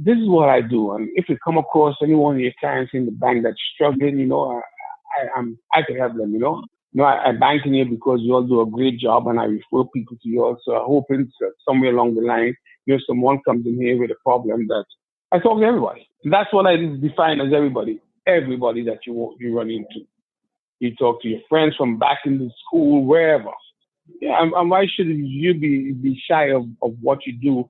this is what I do. And if you come across any one of your clients in the bank that's struggling, I can help them, I bank in here because you all do a great job and I refer people to you all. So I'm hoping that somewhere along the line, someone comes in here with a problem that I talk to everybody. That's what I define as everybody that you run into. You talk to your friends from back in the school, wherever. Yeah, and why should you be shy of what you do?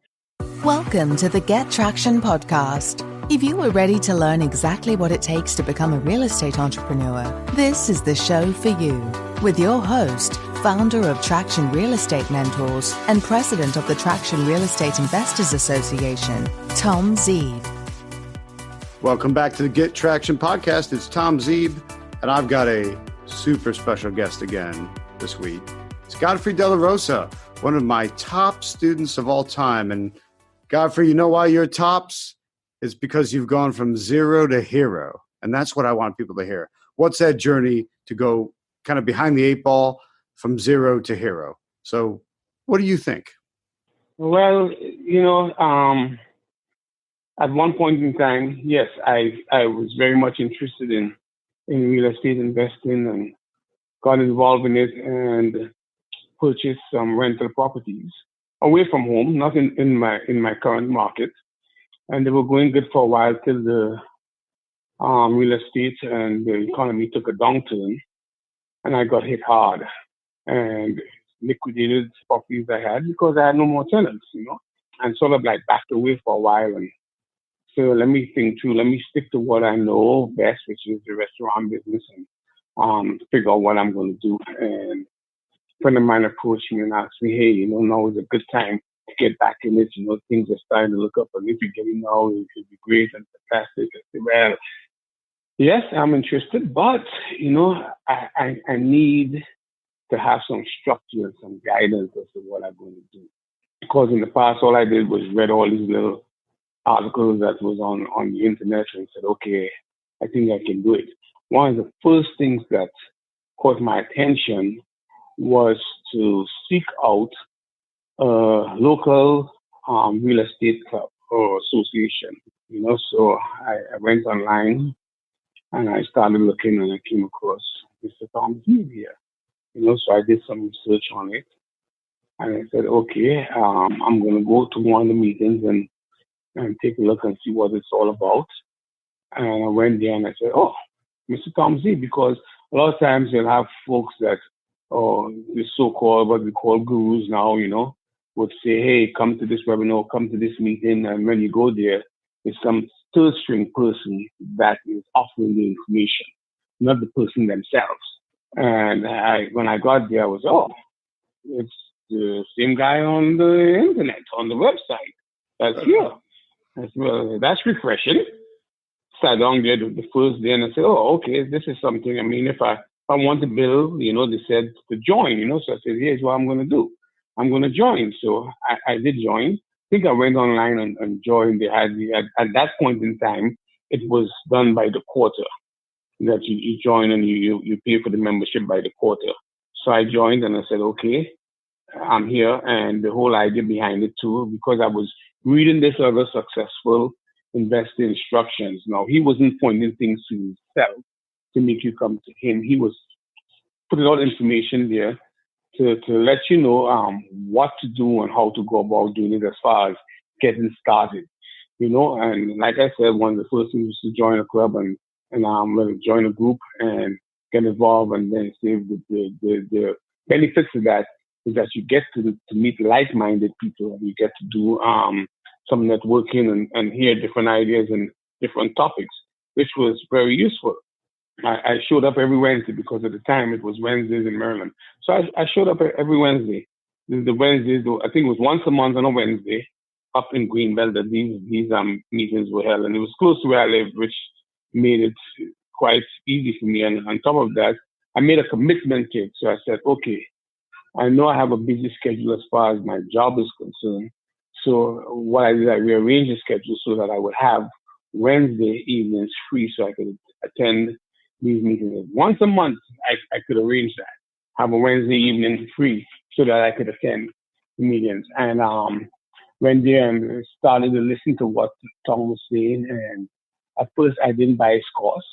Welcome to the Get Traction podcast. If you are ready to learn exactly what it takes to become a real estate entrepreneur, this is the show for you. With your host, founder of Traction Real Estate Mentors and president of the Traction Real Estate Investors Association, Tom Zeeb. Welcome back to the Get Traction podcast. It's Tom Zeeb, and I've got a super special guest again this week. It's Godfrey DeLaRosa, one of my top students of all time. And Godfrey, you know why you're tops? It's because you've gone from zero to hero. And that's what I want people to hear. What's that journey to go kind of behind the eight ball from zero to hero? So what do you think? Well, at one point in time, yes, I was very much interested in real estate investing and got involved in it and purchased some rental properties away from home, not in my current market. And they were going good for a while till the real estate and the economy took a downturn, and I got hit hard and liquidated properties I had because I had no more tenants, and sort of like backed away for a while. And so let me think through, let me stick to what I know best, which is the restaurant business, and figure out what I'm going to do. And a friend of mine approached me and asked me, hey, now is a good time to get back in it. Things are starting to look up, and if you get in now, it would be great and fantastic. I said, well, yes, I'm interested, but, I need to have some structure and some guidance as to what I'm going to do. Because in the past, all I did was read all these little articles that was on the internet and said, okay, I think I can do it. One of the first things that caught my attention was to seek out a local real estate club or association. So I went online and I started looking and I came across Mr. Tom Zeeb here. So I did some research on it and I said, okay, I'm going to go to one of the meetings and take a look and see what it's all about. And I went there and I said, oh, Mr. Tom Zeeb, because a lot of times you'll have folks that, the so-called, what we call gurus now, would say, hey, come to this webinar, come to this meeting. And when you go there, there's some third string person that is offering the information, not the person themselves. And when I got there, I was, it's the same guy on the internet, on the website. That's here. I said, well, that's refreshing. Sat down there the first day and I said, okay, this is something. I mean, if I want to build, they said to join, so I said, here's what I'm going to do. I'm going to join. So I did join. I think I went online and joined. They had at that point in time, it was done by the quarter that you join and you pay for the membership by the quarter. So I joined and I said, okay, I'm here. And the whole idea behind it too, because I was reading this other successful investor instructions. Now, he wasn't pointing things to himself to make you come to him. He was putting all the information there to let you know what to do and how to go about doing it as far as getting started. And like I said, one of the first things was to join a club and join a group and get involved, and then save the benefits of that is that you get to meet like-minded people, and you get to do some networking and hear different ideas and different topics, which was very useful. I showed up every Wednesday because at the time it was Wednesdays in Maryland. So I showed up every Wednesday. The Wednesdays, I think it was once a month on a Wednesday up in Greenbelt that these meetings were held. And it was close to where I lived, which made it quite easy for me. And on top of that, I made a commitment to it. So I said, okay, I know I have a busy schedule as far as my job is concerned. So what I did, I rearranged the schedule so that I would have Wednesday evenings free so I could attend these meetings. Once a month, I could arrange that, have a Wednesday evening free so that I could attend the meetings. And went there and started to listen to what Tom was saying. And at first, I didn't buy his course.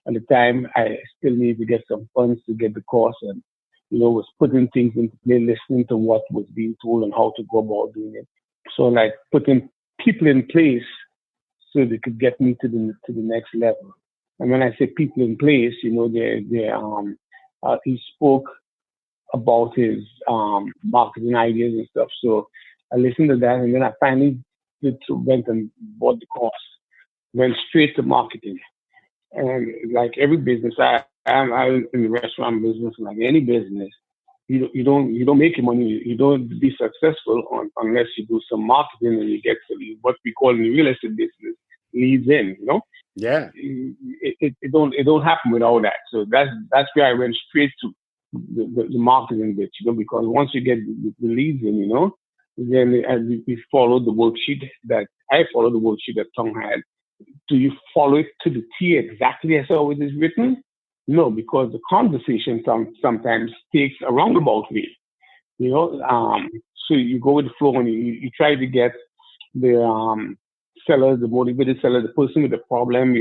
At the time, I still needed to get some funds to get the course, and was putting things into play, listening to what was being told and how to go about doing it. So, like putting people in place so they could get me to the next level. And when I say people in place, he spoke about his marketing ideas and stuff. So I listened to that, and then I finally went and bought the course. Went straight to marketing, and like every business, I'm in the restaurant business. Like any business, you don't make your money. You don't be successful unless you do some marketing and you get what we call in the real estate business leads in. Yeah. It don't happen without that. So that's where I went straight to the marketing bit. Because once you get the leads in, then we followed the worksheet that Tom had. Do you follow it to the T exactly as how it is written? No, because the conversation sometimes takes a roundabout way. So you go with the flow and you try to get the seller, the motivated seller, the person with the problem,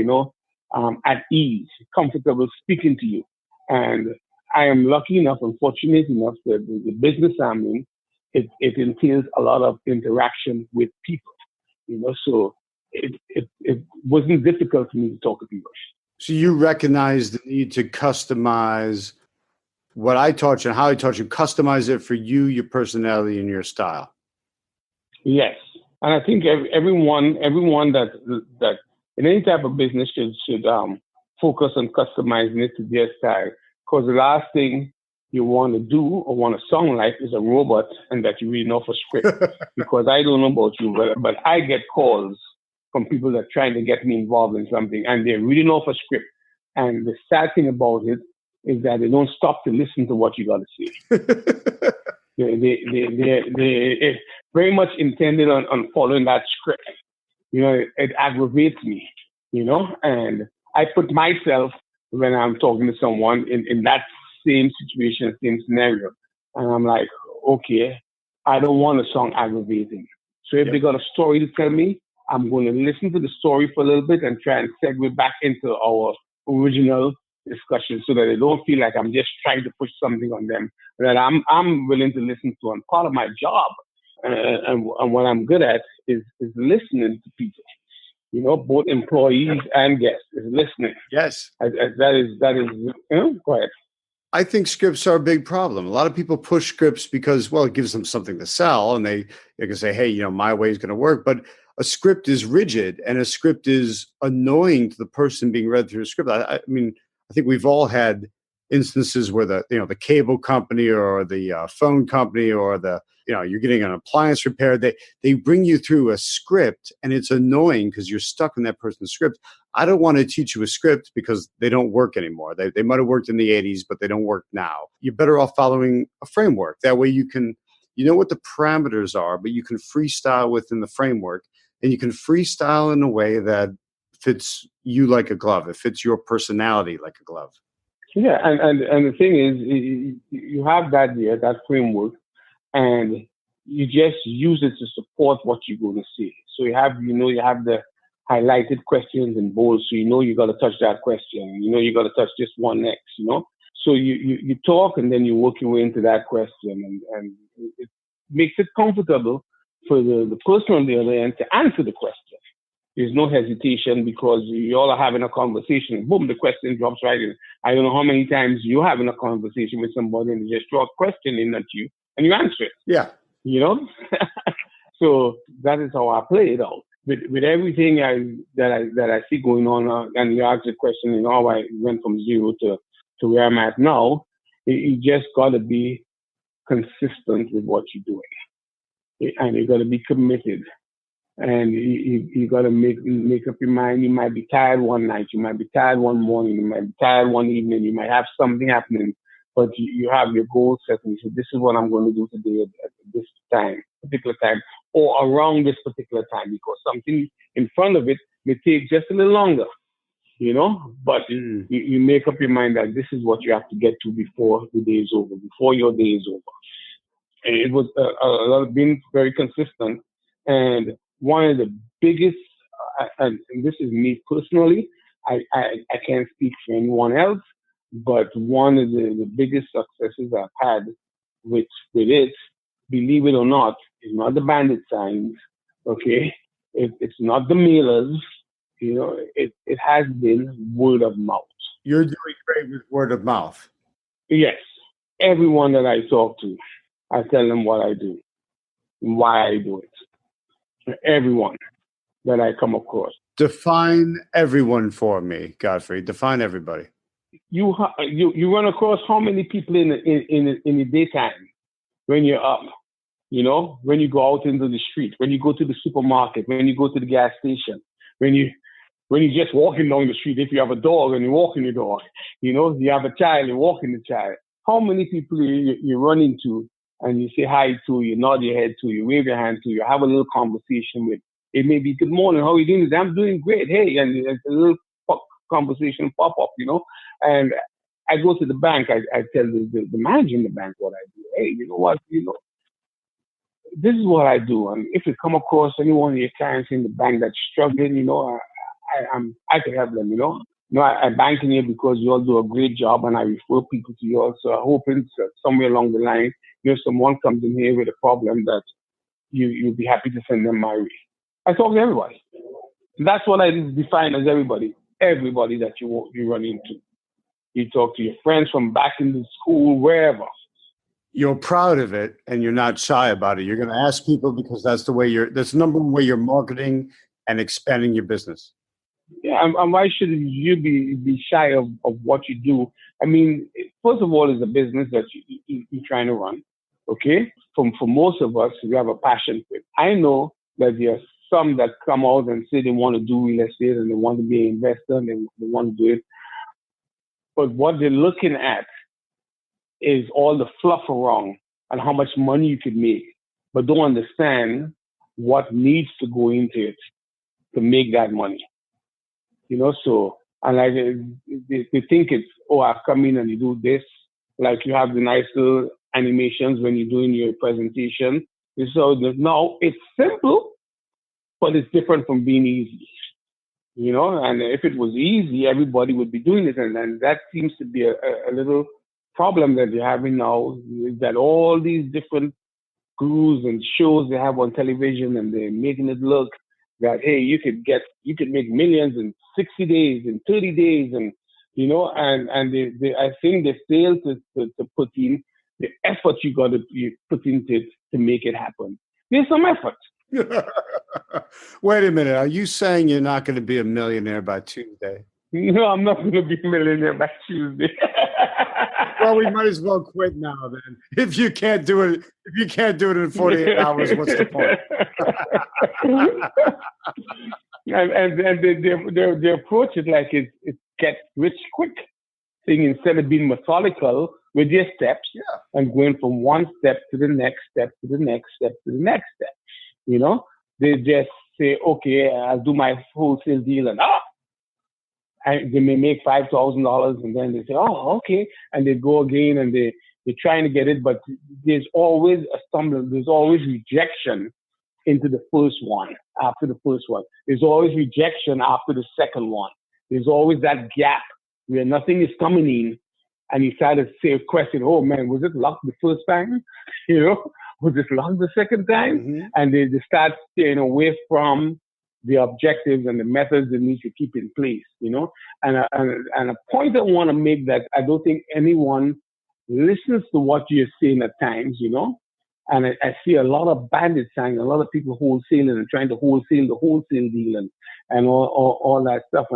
at ease, comfortable speaking to you. And I am lucky enough and fortunate enough that the business I'm in, it entails a lot of interaction with people, so it wasn't difficult for me to talk to people. So you recognize the need to customize what I taught you and how I taught you, customize it for you, your personality, and your style. Yes. And I think everyone that in any type of business should focus on customizing it to their style. Because the last thing you want to do or want to sound like is a robot and that you read off a script. Because I don't know about you, but I get calls from people that are trying to get me involved in something and they're reading off a script. And the sad thing about it is that they don't stop to listen to what you got to say. They very much intended on following that script. It aggravates me, and I put myself, when I'm talking to someone in that same situation, same scenario, and I'm like, okay, I don't want to sound aggravating. So if they got a story to tell me, I'm going to listen to the story for a little bit and try and segue back into our original discussion so that they don't feel like I'm just trying to push something on them. That I'm willing to listen to. And part of my job and what I'm good at is listening to people. Both employees and guests is listening. Yes. That is. Go ahead. I think scripts are a big problem. A lot of people push scripts because, well, it gives them something to sell, and they can say, hey, my way is going to work. But a script is rigid, and a script is annoying to the person being read through a script. I mean, I think we've all had instances where the cable company or the phone company or you're getting an appliance repaired. They bring you through a script, and it's annoying because you're stuck in that person's script. I don't want to teach you a script because they don't work anymore. They might have worked in the 80s, but they don't work now. You're better off following a framework. That way you know what the parameters are, but you can freestyle within the framework, and you can freestyle in a way that fits you like a glove. It fits your personality like a glove. Yeah, and the thing is, you have that framework, and you just use it to support what you're going to say. So you have the highlighted questions in bold, so you got to touch that question. You got to touch this one next. So you talk, and then you work your way into that question, and it makes it comfortable for the person on the other end to answer the question. There's no hesitation because you all are having a conversation. Boom, the question drops right in. I don't know how many times you're having a conversation with somebody and they just throw a question in at you and you answer it. Yeah. So that is how I play it out. With everything that I see going on, and you ask the question, how I went from zero to where I'm at now, you just got to be consistent with what you're doing. And you got to be committed. And you got to make up your mind. You might be tired one night. You might be tired one morning. You might be tired one evening. You might have something happening, but you have your goal set. And you say, this is what I'm going to do today at this particular time, or around this particular time, because something in front of it may take just a little longer, but you make up your mind that this is what you have to get to before the day is over, before your day is over. It was a lot of being very consistent. And one of the biggest, and this is me personally, I can't speak for anyone else, but one of the biggest successes I've had with it, believe it or not, is not the bandit signs, okay? It's not the mailers, it has been word of mouth. You're doing great with word of mouth. Yes. Everyone that I talk to, I tell them what I do, why I do it. Everyone that I come across. Define everyone for me, Godfrey. Define everybody. You run across how many people in the daytime when you're up, when you go out into the street, when you go to the supermarket, when you go to the gas station, when you're just walking down the street, if you have a dog and you're walking the dog, you have a child, you're walking the child. How many people you run into and you say hi to, you nod your head to, you wave your hand to, you have a little conversation with. It may be, good morning, how are you doing? I'm doing great. Hey, and it's a little conversation pop up, And I go to the bank, I tell the manager in the bank what I do. Hey, you know what? This is what I do. And if you come across any one of your clients in the bank that's struggling, I can help them, I bank in here because you all do a great job and I refer people to you all. So I'm hoping somewhere along the line, someone comes in here with a problem that you'll be happy to send them my way. I talk to everybody. That's what I define as everybody. Everybody that you run into. You talk to your friends from back in the school, wherever. You're proud of it and you're not shy about it. You're going to ask people because that's the number one way you're marketing and expanding your business. Yeah, and why should you be shy of what you do? I mean, first of all, it's a business that you're trying to run, okay? For most of us, we have a passion for it. I know that there are some that come out and say they want to do real estate and they want to be an investor and they want to do it. But what they're looking at is all the fluff around and how much money you could make, but don't understand what needs to go into it to make that money. So, and like they think it's, I come in and you do this, like you have the nice little animations when you're doing your presentation. So no, it's simple, but it's different from being easy. And if it was easy, everybody would be doing it. And that seems to be a little problem that you're having now, is that all these different gurus and shows they have on television and they're making it look that, hey, you could make millions in 60 days, in 30 days. And, and they I think they fail to put in the effort you got to put into it to make it happen. There's some effort. Wait a minute. Are you saying you're not going to be a millionaire by Tuesday? No, I'm not going to be a millionaire by Tuesday. Well, we might as well quit now then. If you can't do it in 48 hours, what's the point? and they approach it like it's get rich quick thing instead of being methodical with your steps and going from one step to the next step to the next step to the next step. They just say, okay, I'll do my wholesale deal and they may make $5,000 and then they say, oh, okay. And they go again and they're trying to get it, but there's always a stumbling. There's always rejection into the first one, after the first one. There's always rejection after the second one. There's always that gap where nothing is coming in and you start to say a question, oh man, was it luck the first time? Was it luck the second time? Mm-hmm. And they start staying away from the objectives and the methods they need to keep in place, And a point I want to make that I don't think anyone listens to what you're saying at times, And I see a lot of bandit signs, a lot of people wholesaling and trying to wholesale the wholesale deal and all that stuff.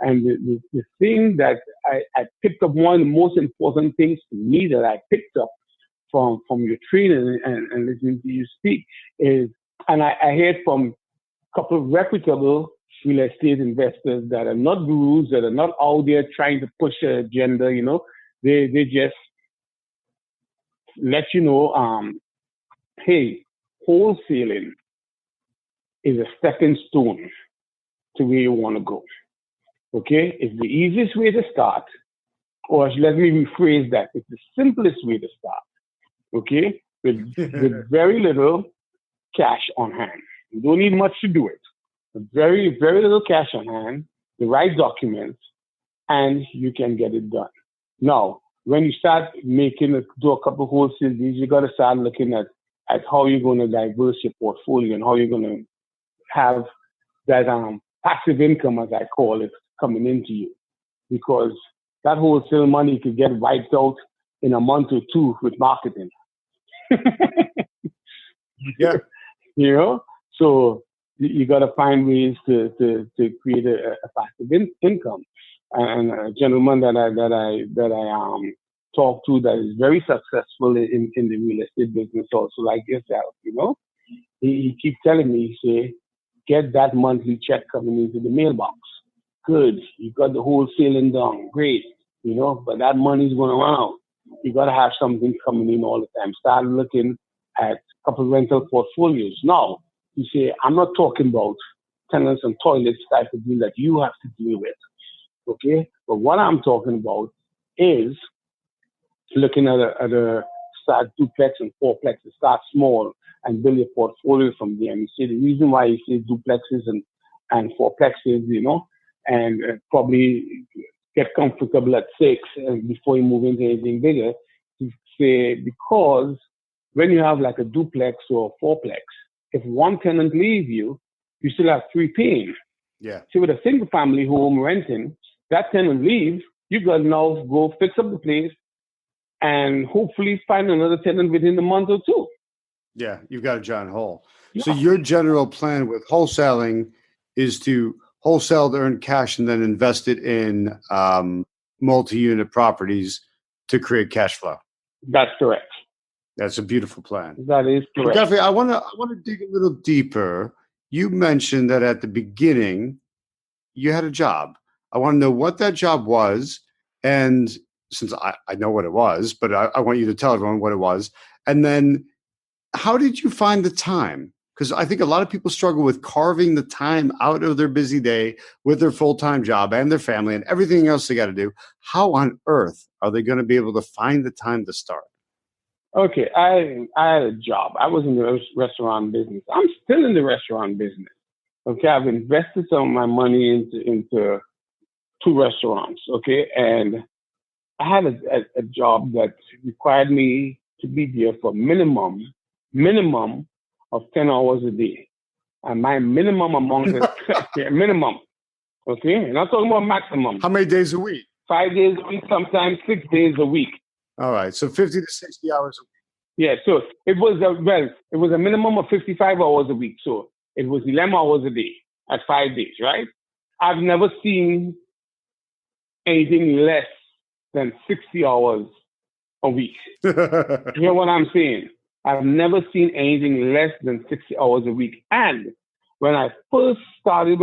And the thing that I picked up, one of the most important things to me that I picked up from your training and listening to you speak is, and I heard from a couple of reputable real estate investors that are not gurus, that are not out there trying to push an agenda, they just let you know, hey, wholesaling is a stepping stone to where you want to go. Okay? It's the easiest way to start, or let me rephrase that. It's the simplest way to start. Okay? with very little cash on hand. You don't need much to do it. Very, very little cash on hand, the right documents, and you can get it done. Now, when you start do a couple of wholesale deals, you got to start looking at how you're going to diverse your portfolio and how you're going to have that passive income, as I call it, coming into you. Because that wholesale money could get wiped out in a month or two with marketing. Yeah. You know? So you got to find ways to create a passive income. And a gentleman that I talked to that is very successful in the real estate business, also like yourself, you know, he keeps telling me, he say, get that monthly check coming into the mailbox. Good, you got the wholesaling done, great, you know, but that money's going to run out. You got to have something coming in all the time. Start looking at a couple of rental portfolios. Now, you say, I'm not talking about tenants and toilets type of deal that you have to deal with, okay? But what I'm talking about is looking at a start duplex and fourplex, start small and build your portfolio from there. And you see the reason why you say duplexes and fourplexes, you know, and probably get comfortable at 6 before you move into anything bigger. To say, because when you have like a duplex or a fourplex, if one tenant leaves you, you still have 3 paying. Yeah. So with a single family home renting, that tenant leaves, you got to now go fix up the place and hopefully find another tenant within a month or two. Yeah, you've got a giant hole. Yeah. So your general plan with wholesaling is to wholesale to earn cash and then invest it in multi-unit properties to create cash flow. That's correct. That's a beautiful plan. That is correct. Godfrey, I want to dig a little deeper. You mentioned that at the beginning you had a job. I want to know what that job was, and since I know what it was, but I want you to tell everyone what it was. And then how did you find the time? Because I think a lot of people struggle with carving the time out of their busy day with their full-time job and their family and everything else they got to do. How on earth are they going to be able to find the time to start? Okay, I had a job. I was in the restaurant business. I'm still in the restaurant business. Okay, I've invested some of my money into 2 restaurants. Okay, and I had a job that required me to be there for minimum of 10 hours a day. And my minimum amount is minimum. Okay, I'm not talking about maximum. How many days a week? 5 days a week, sometimes 6 days a week. All right, so 50 to 60 hours a week. Yeah, so it was a minimum of 55 hours a week. So it was 11 hours a day at 5 days, right? I've never seen anything less than 60 hours a week. You know what I'm saying? I've never seen anything less than 60 hours a week. And when I first started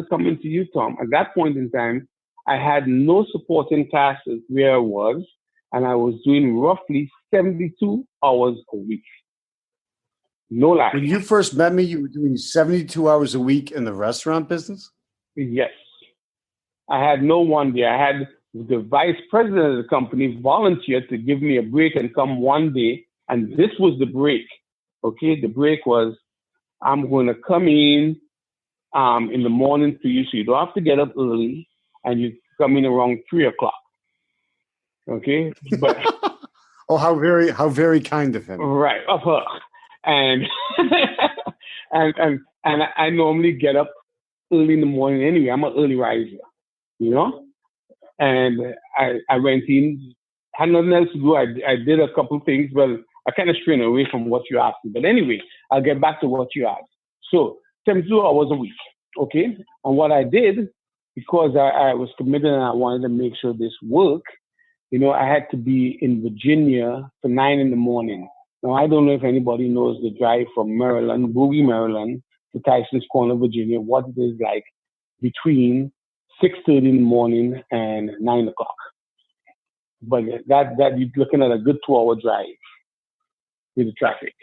coming to you, Tom, at that point in time, I had no supporting classes where I was, and I was doing roughly 72 hours a week. No lie. When you first met me, you were doing 72 hours a week in the restaurant business? Yes. I had no one there. I had the vice president of the company volunteer to give me a break and come one day. And this was the break. Okay. The break was, I'm going to come in the morning for you. So you don't have to get up early, and you come in around 3:00. Okay. But oh, how very kind of him. Right. Of her. And, and I normally get up early in the morning anyway. I'm an early riser, you know? And I went in, had nothing else to do. I did a couple things. Well, I kind of strayed away from what you asked me. But anyway, I'll get back to what you asked. So 72 hours a week, okay? And what I did, because I was committed and I wanted to make sure this worked, you know, I had to be in Virginia for 9 in the morning. Now, I don't know if anybody knows the drive from Maryland, Bowie, Maryland, to Tyson's Corner, Virginia, what it is like between 6:30 in the morning and 9 o'clock. But that you're looking at a good 2-hour drive with the traffic.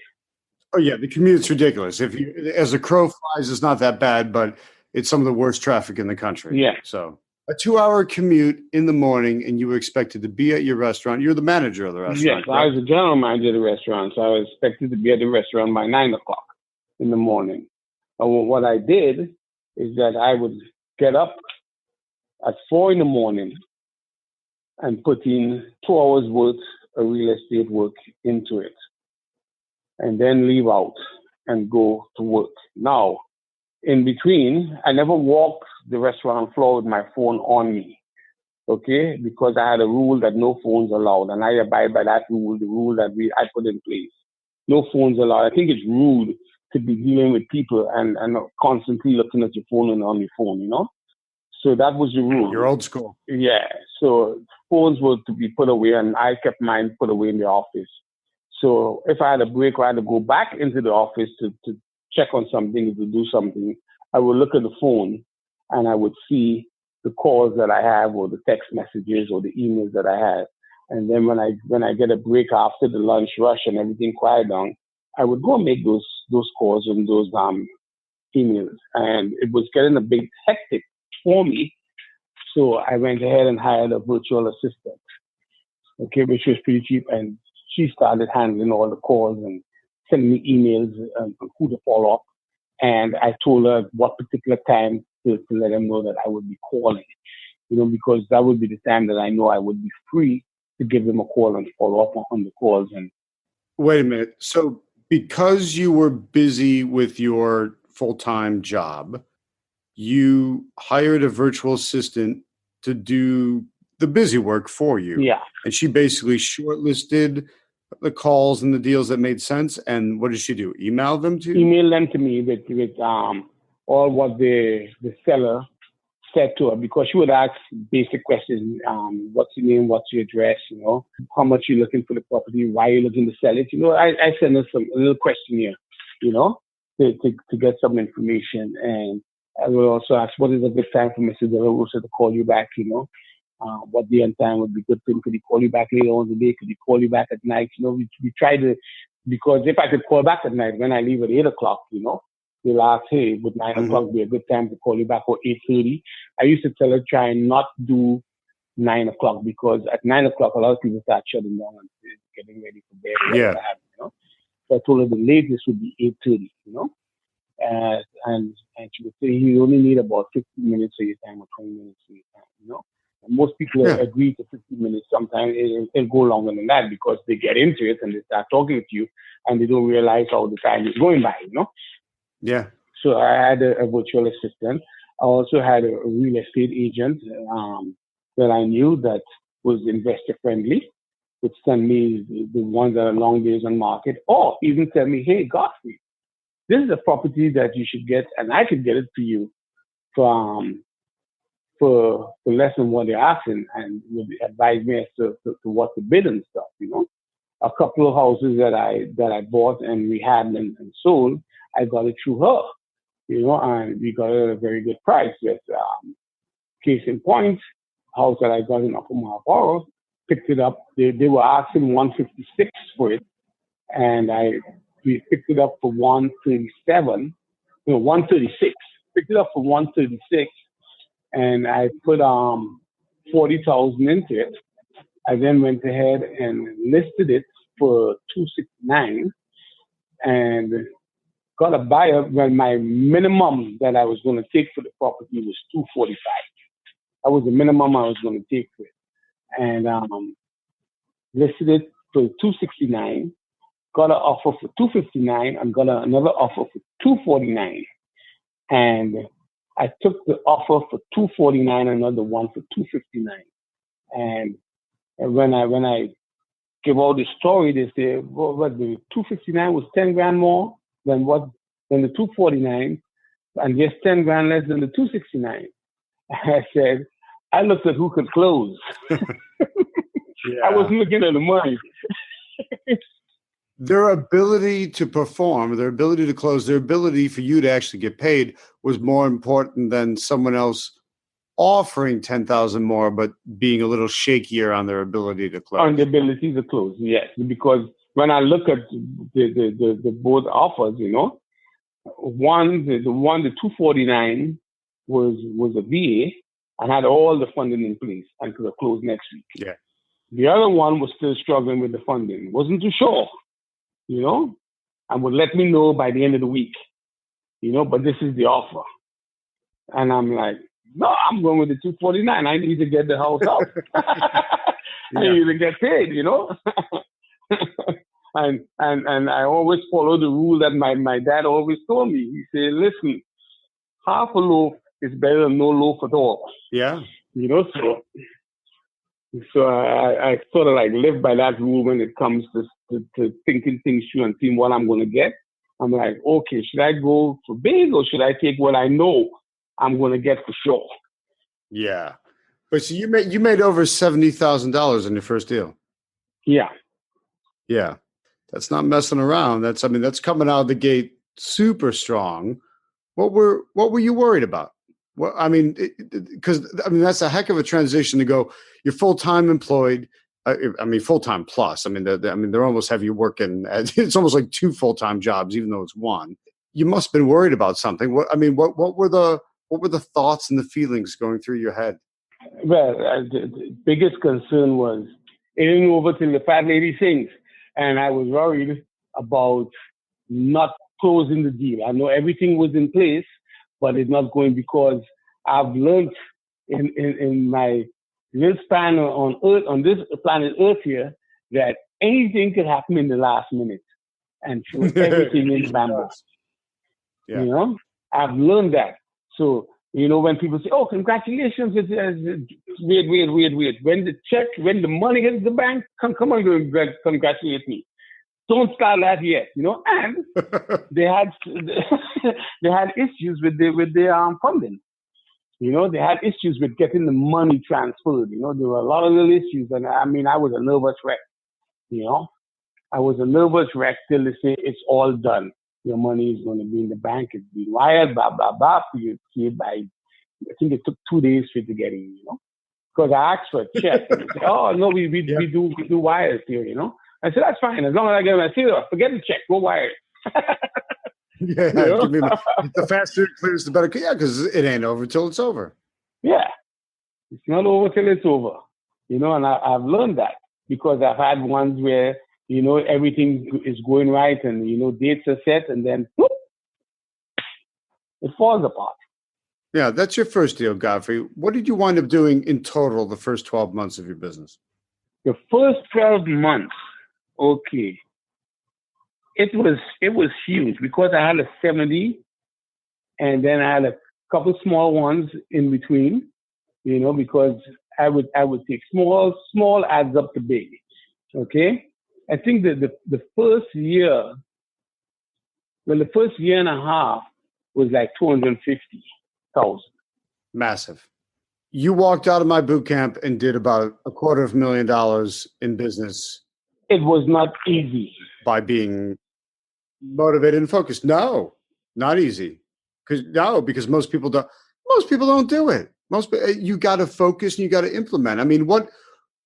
Oh yeah, the commute's ridiculous. If you, as a crow flies, it's not that bad, but it's some of the worst traffic in the country. Yeah. So A 2-hour commute in the morning, and you were expected to be at your restaurant. You're the manager of the restaurant. Yes, correct? I was the general manager of the restaurant, so I was expected to be at the restaurant by 9 o'clock in the morning. And what I did is that I would get up at 4 in the morning and put in 2 hours worth of real estate work into it, and then leave out and go to work. Now, in between, I never walked the restaurant floor with my phone on me, okay? Because I had a rule that no phones allowed, and I abide by that rule, the rule that I put in place. No phones allowed. I think it's rude to be dealing with people and constantly looking at your phone and on your phone, you know? So that was the rule. You're old school. Yeah. So phones were to be put away, and I kept mine put away in the office. So if I had a break or I had to go back into the office to check on something, to do something, I would look at the phone and I would see the calls that I have or the text messages or the emails that I have. And then when I get a break after the lunch rush and everything quiet down, I would go and make those calls and those emails. And it was getting a bit hectic for me. So I went ahead and hired a virtual assistant, okay, which was pretty cheap. And she started handling all the calls and sending me emails on who to follow up. And I told her what particular time to let them know that I would be calling, you know, because that would be the time that I know I would be free to give them a call and follow up on the calls. And wait a minute. So because you were busy with your full-time job, you hired a virtual assistant to do the busy work for you. Yeah. And she basically shortlisted the calls and the deals that made sense. And what did she do? Email them to you? Email them to me with all what the seller said to her, because she would ask basic questions. What's your name? What's your address? You know, how much you're looking for the property? Why you're looking to sell it? You know, I send her a little questionnaire, you know, to get some information. And I will also ask, what is a good time for Mr. DeLaRosa to call you back? You know, what day and time would be good for him? Could he call you back later on in the day? Could he call you back at night? You know, we try to, because if I could call back at night when I leave at 8 o'clock, you know, they'll ask, hey, would 9 o'clock be a good time to call you back, or 8:30? I used to tell her, try and not do 9 o'clock, because at 9 o'clock, a lot of people start shutting down and getting ready for bed. Yeah. You know? So I told her the latest would be 8:30, you know? And she would say, you only need about 15 minutes of your time or 20 minutes of your time, you know? And most people agree to 15 minutes. Sometimes it'll go longer than that, because they get into it and they start talking to you and they don't realize how the time is going by, you know? Yeah. So I had a virtual assistant. I also had a real estate agent that I knew that was investor friendly, would send me the ones that are long days on market, or even tell me, hey, Godfrey, this is a property that you should get, and I could get it for you for less than what they're asking, and would advise me as to what to bid and stuff, you know. A couple of houses that I bought and rehabbed and sold, I got it through her, you know, and we got it at a very good price. Yes, case in point, house that I got in Upper Marlboro, picked it up. They were asking $156 for it, and we picked it up for $136. Picked it up for $136, and I put $40,000 into it. I then went ahead and listed it for $269, and got a buyer when my minimum that I was going to take for the property was $245. That was the minimum I was going to take for it, and listed it for $269. Got an offer for $259, and got another offer for $249, and I took the offer for $249, another one for $259, and when I give all the story, they say, well, what the $259 was $10,000 more than the $249, and just $10,000 less than the $269. I said, I looked at who could close. I wasn't looking at the money. Their ability to perform, their ability to close, their ability for you to actually get paid was more important than someone else offering $10,000 more, but being a little shakier on their ability to close. On the ability to close, yes. Because when I look at the both offers, you know, the $249 was a VA, and had all the funding in place and could have closed next week. Yeah. The other one was still struggling with the funding, wasn't too sure, and would let me know by the end of the week, but this is the offer. And I'm like, no, I'm going with the 249. I need to get the house out. I need to get paid, and I always follow the rule that my dad always told me. He said, listen, half a loaf is better than no loaf at all. Yeah. So I sort of like live by that rule when it comes to thinking things through and seeing what I'm going to get. I'm like, okay, should I go for big or should I take what I know I'm going to get for sure? Yeah. But so you made over $70,000 in your first deal. Yeah. Yeah. That's not messing around. That's coming out of the gate super strong. What were you worried about? Well, because that's a heck of a transition to go. You're full-time employed. Full-time plus. They're almost have you working. It's almost like 2 full-time jobs, even though it's 1. You must have been worried about something. What were the thoughts and the feelings going through your head? Well, the biggest concern was it didn't over till the fat lady sings, and I was worried about not closing the deal. I know everything was in place, but it's not going because I've learned in my little span on this planet Earth here that anything could happen in the last minute and throw everything in bamboo. Yeah. I've learned that. So, when people say, oh, congratulations, wait. When the money hits the bank, come on, congratulate me. Don't start that yet, and they had issues with the funding. They had issues with getting the money transferred. There were a lot of little issues, and I was a nervous wreck. I was a nervous wreck till they say it's all done. Your money is going to be in the bank. It's being wired, blah blah blah. For you by, I think it took 2 days for it to get in. Because I asked for a check, and they said, "Oh no, we do wires here." I said, that's fine. As long as I get my seal, forget the check, go wire it. Give me the faster it clears, the better. Yeah, because it ain't over till it's over. Yeah. It's not over till it's over. And I've learned that because I've had ones where, everything is going right and, dates are set and then whoop, it falls apart. Yeah, that's your first deal, Godfrey. What did you wind up doing in total the first 12 months of your business? The first 12 months. Okay. It was huge because I had a 70 and then I had a couple small ones in between, because I would take small adds up to big. Okay. I think that the first year and a half was like 250,000. Massive. You walked out of my boot camp and did about $250,000 in business. It was not easy. By being motivated and focused. No, not easy. Because most people don't do it. You got to focus and you got to implement.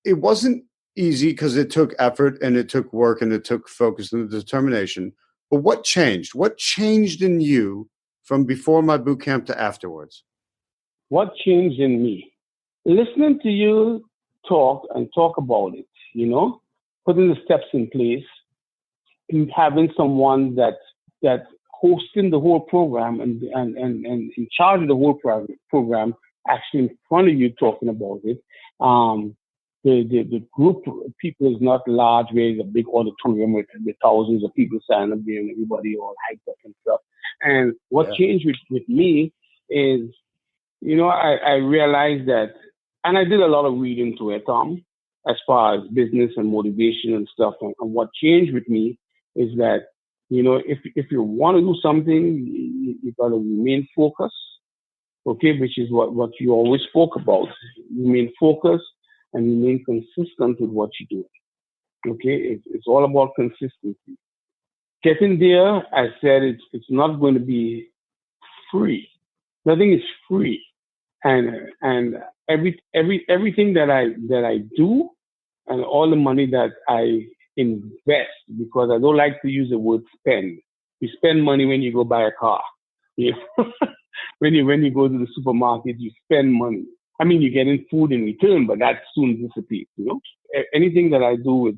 It wasn't easy because it took effort and it took work and it took focus and determination. But what changed? What changed in you from before my boot camp to afterwards? What changed in me? Listening to you talk about it, putting the steps in place, and having someone that hosting the whole program and in charge of the whole program, actually in front of you talking about it. The group of people is not large, where it's a big auditorium with thousands of people standing up there and everybody all hyped up and stuff. And what changed with me is, I realized that, and I did a lot of reading to it, Tom, as far as business and motivation and stuff. And what changed with me is that, if you want to do something, you got to remain focused, okay, which is what you always spoke about. Remain focused and remain consistent with what you do, okay? It's all about consistency. Getting there, I said it's not going to be free. Nothing is free. And everything that I do and all the money that I invest, because I don't like to use the word spend. You spend money when you go buy a car. When you go to the supermarket, you spend money. I mean, you're getting food in return, but that soon disappears, Anything that I do with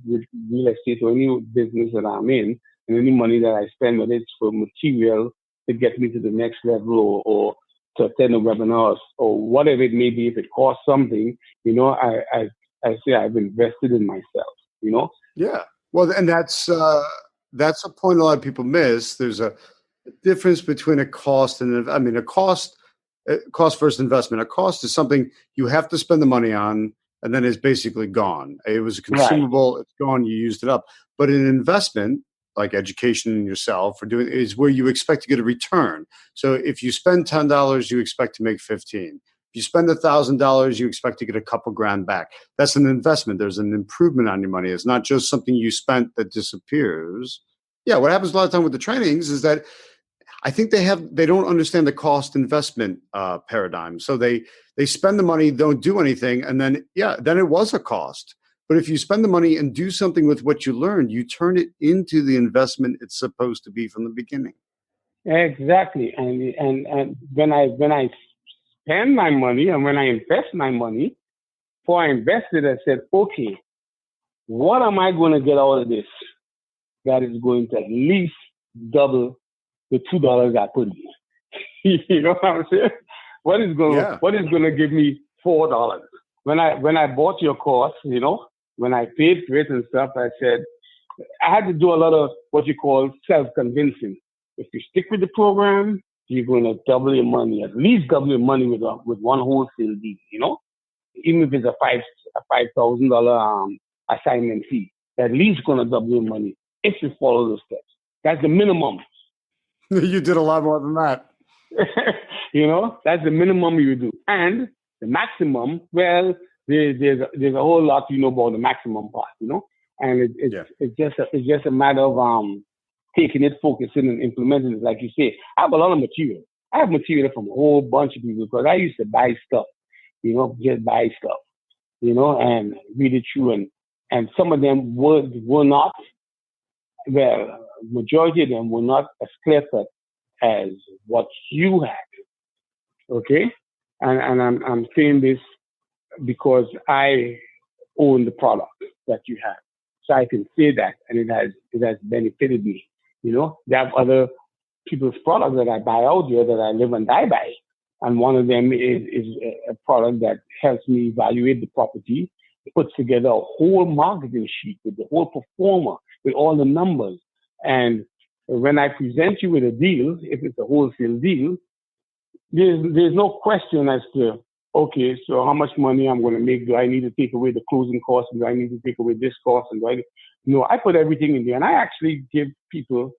real estate or any business that I'm in, and any money that I spend, whether it's for material to get me to the next level or to attend a webinar or whatever it may be, if it costs something, I say I've invested in myself, Yeah. Well, and that's a point a lot of people miss. There's a difference between a cost and a cost versus investment. A cost is something you have to spend the money on, and then it's basically gone. It was a consumable, It's gone, you used it up. But an investment, like education in yourself is where you expect to get a return. So if you spend $10, you expect to make 15. If you spend $1,000, you expect to get a couple grand back. That's an investment. There's an improvement on your money. It's not just something you spent that disappears. Yeah, what happens a lot of time with the trainings is that I think they don't understand the cost investment paradigm. So they spend the money, don't do anything, and then it was a cost. But if you spend the money and do something with what you learned, you turn it into the investment it's supposed to be from the beginning. Exactly. And when I spend my money and when I invest my money, before I invested, I said, okay, what am I going to get out of this that is going to at least double the $2 I put in? You know what I'm saying? What is going to give me $4? When I bought your course, when I paid for it and stuff, I said, I had to do a lot of what you call self-convincing. If you stick with the program, you're going to double your money, at least double your money with one wholesale deal, Even if it's a $5,000 assignment fee, at least going to double your money if you follow those steps. That's the minimum. You did a lot more than that. That's the minimum you do. And the maximum, well, there's a whole lot about the maximum part, and it's just a matter of taking it, focusing, and implementing it. Like you say, I have a lot of material. I have material from a whole bunch of people because I used to buy stuff, just buy stuff, and read it through, and some of them were not, well, majority of them were not as clear cut as what you had, okay? And I'm saying this because I own the product that you have. So I can say that, and it has benefited me. There are other people's products that I buy out there that I live and die by. And one of them is a product that helps me evaluate the property. It puts together a whole marketing sheet with the whole performer, with all the numbers. And when I present you with a deal, if it's a wholesale deal, there's no question as to, okay, so how much money I'm going to make? Do I need to take away the closing costs? Do I need to take away this cost? No, I put everything in there. And I actually give people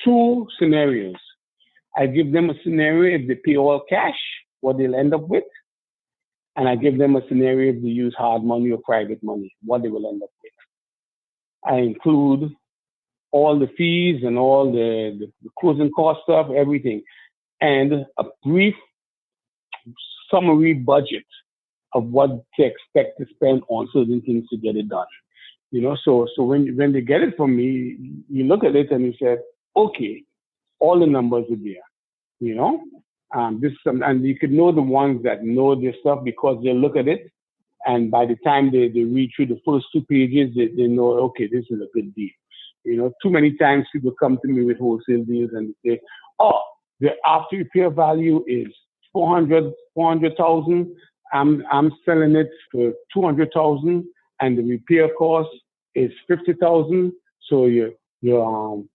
2 scenarios. I give them a scenario if they pay all cash, what they'll end up with. And I give them a scenario if they use hard money or private money, what they will end up with. I include all the fees and all the closing cost stuff, everything, and a brief summary budget of what to expect to spend on certain things to get it done. So when they get it from me, you look at it and you say, okay, all the numbers are there, and you could know the ones that know their stuff because they look at it, and by the time they read through the first 2 pages, they know, okay, this is a good deal. Too many times people come to me with wholesale deals and they say, oh, the after repair value is 400,000. I'm selling it for 200,000, and the repair cost is 50,000. So your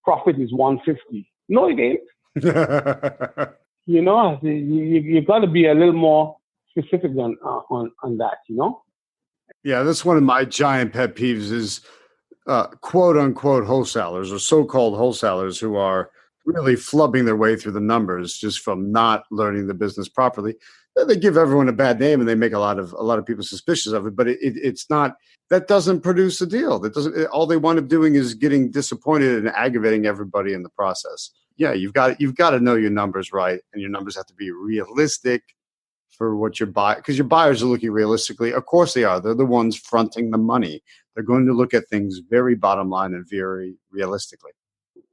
profit is 150. No, it ain't. You got to be a little more specific on that. Yeah, that's one of my giant pet peeves is quote unquote wholesalers or so-called wholesalers who are really flubbing their way through the numbers just from not learning the business properly. They give everyone a bad name and they make a lot of people suspicious of it, but it's not, that doesn't produce a deal. That doesn't, all they wind up doing is getting disappointed and aggravating everybody in the process. Yeah, you've got to know your numbers right, and your numbers have to be realistic for what you're buying, because your buyers are looking realistically. Of course they are. They're the ones fronting the money. They're going to look at things very bottom line and very realistically.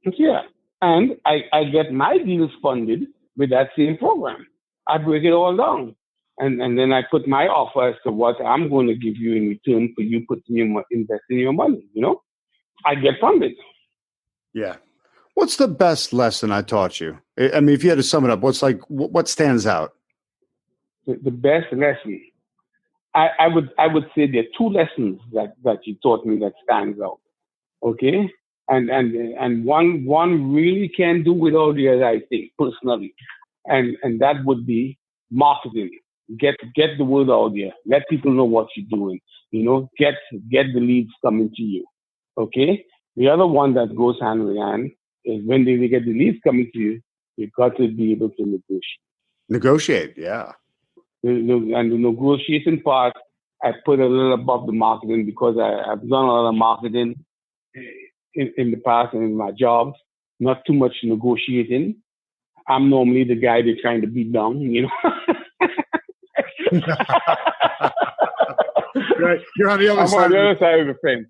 Yeah. And I get my deals funded with that same program. I break it all down. And then I put my offer as to what I'm going to give you in return for you investing your money. I get funded. Yeah. What's the best lesson I taught you? I mean, if you had to sum it up, what stands out? The best lesson, I would say there are two lessons that you taught me that stands out. Okay, and one really can do without the other, I think, personally, and that would be marketing. Get the word out there. Let people know what you're doing. Get the leads coming to you. Okay. The other one that goes hand in hand is when they get the leads coming to you, you've got to be able to negotiate. Negotiate, yeah. And the negotiation part, I put a little above the marketing because I've done a lot of marketing in the past and in my jobs. Not too much negotiating. I'm normally the guy they're trying to beat down, Right. You're on the other side. I'm on the other side of the fence,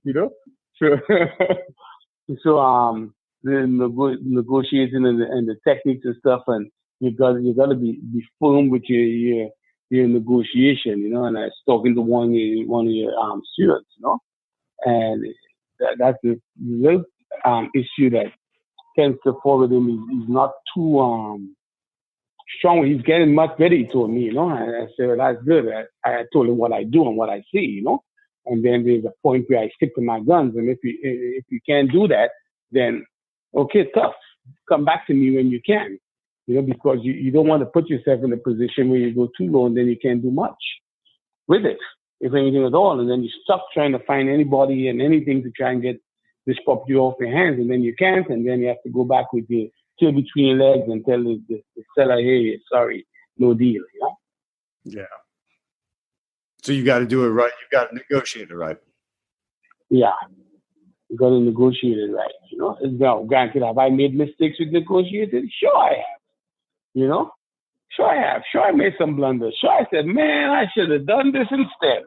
So the negotiating and the techniques and stuff, and you got to be firm with your negotiation, And I was talking to one of your students, and that's the real issue that tends to fall with him. He's not too strong. He's getting much better, he told me, I said, well, that's good. I told him what I do and what I see, And then there's a point where I stick to my guns. And if you can't do that, then okay, tough. Come back to me when you can, because you don't want to put yourself in a position where you go too low and then you can't do much with it, if anything at all. And then you're stuck trying to find anybody and anything to try and get this property off your hands, and then you can't, and then you have to go back with your tail between your legs and tell the seller, hey, sorry, no deal. Yeah. So you got to do it right. You got to negotiate it right. Yeah. You got to negotiate it right. Now, granted, have I made mistakes with negotiating? Sure I have. Sure I have. Sure I made some blunders. Sure I said, man, I should have done this instead.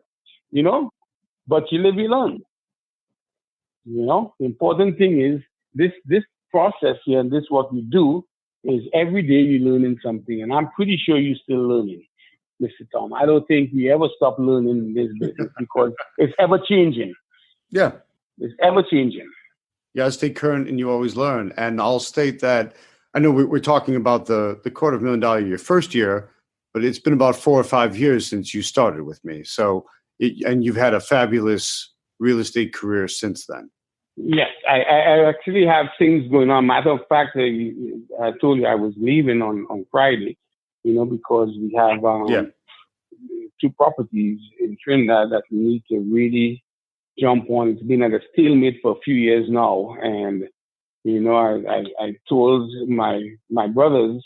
But you live, you learn. The important thing is this process here, and this what we do is every day you're learning something, and I'm pretty sure you're still learning, Mr. Tom. I don't think we ever stop learning in this business because it's ever changing. Yeah. It's ever changing. You gotta stay current and you always learn. And I'll state that I know we're talking about the $250,000 your first year, but it's been about 4 or 5 years since you started with me. So, and you've had a fabulous real estate career since then. Yes, I actually have things going on. Matter of fact, I told you I was leaving on Friday, because we have 2 properties in Trinidad that we need to really jump on. It's been at a stalemate for a few years now, and I told my brothers,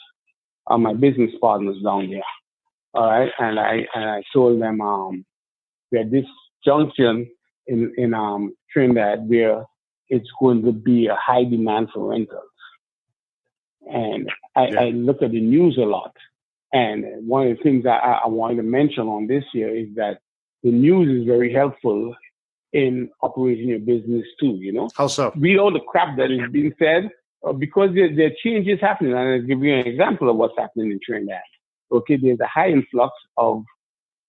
my business partners down there, all right, and I told them that this junction in Trinidad where it's going to be a high demand for rentals. And I look at the news a lot. And one of the things I wanted to mention on this here is that the news is very helpful in operating your business too, How so? Read all the crap that is being said because there are changes happening. And I'll give you an example of what's happening in Trinidad. Okay, there's a high influx of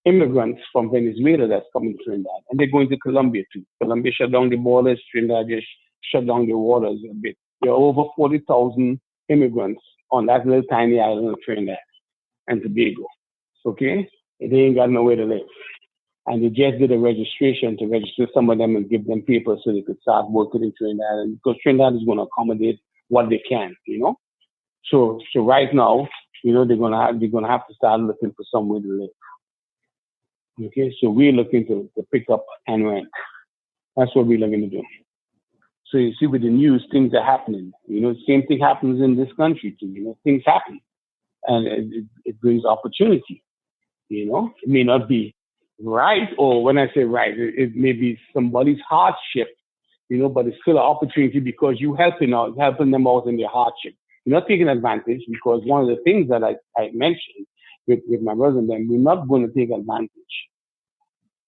immigrants from Venezuela that's coming to Trinidad, and they're going to Colombia too. Colombia shut down the borders, Trinidad just shut down the waters a bit. There are over 40,000 immigrants on that little tiny island of Trinidad and Tobago. Okay? They ain't got nowhere to live. And they just did a registration to register some of them and give them papers so they could start working in Trinidad. And because Trinidad is going to accommodate what they can, So right now, they're gonna have to start looking for somewhere to live. Okay, so we're looking to pick up and rent. That's what we're looking to do. So you see with the news, things are happening. Same thing happens in this country too. Things happen. And it brings opportunity. It may not be right, or when I say right, it may be somebody's hardship, but it's still an opportunity because you're helping them out in their hardship. You're not taking advantage because one of the things that I mentioned with my brother and them, we're not going to take advantage,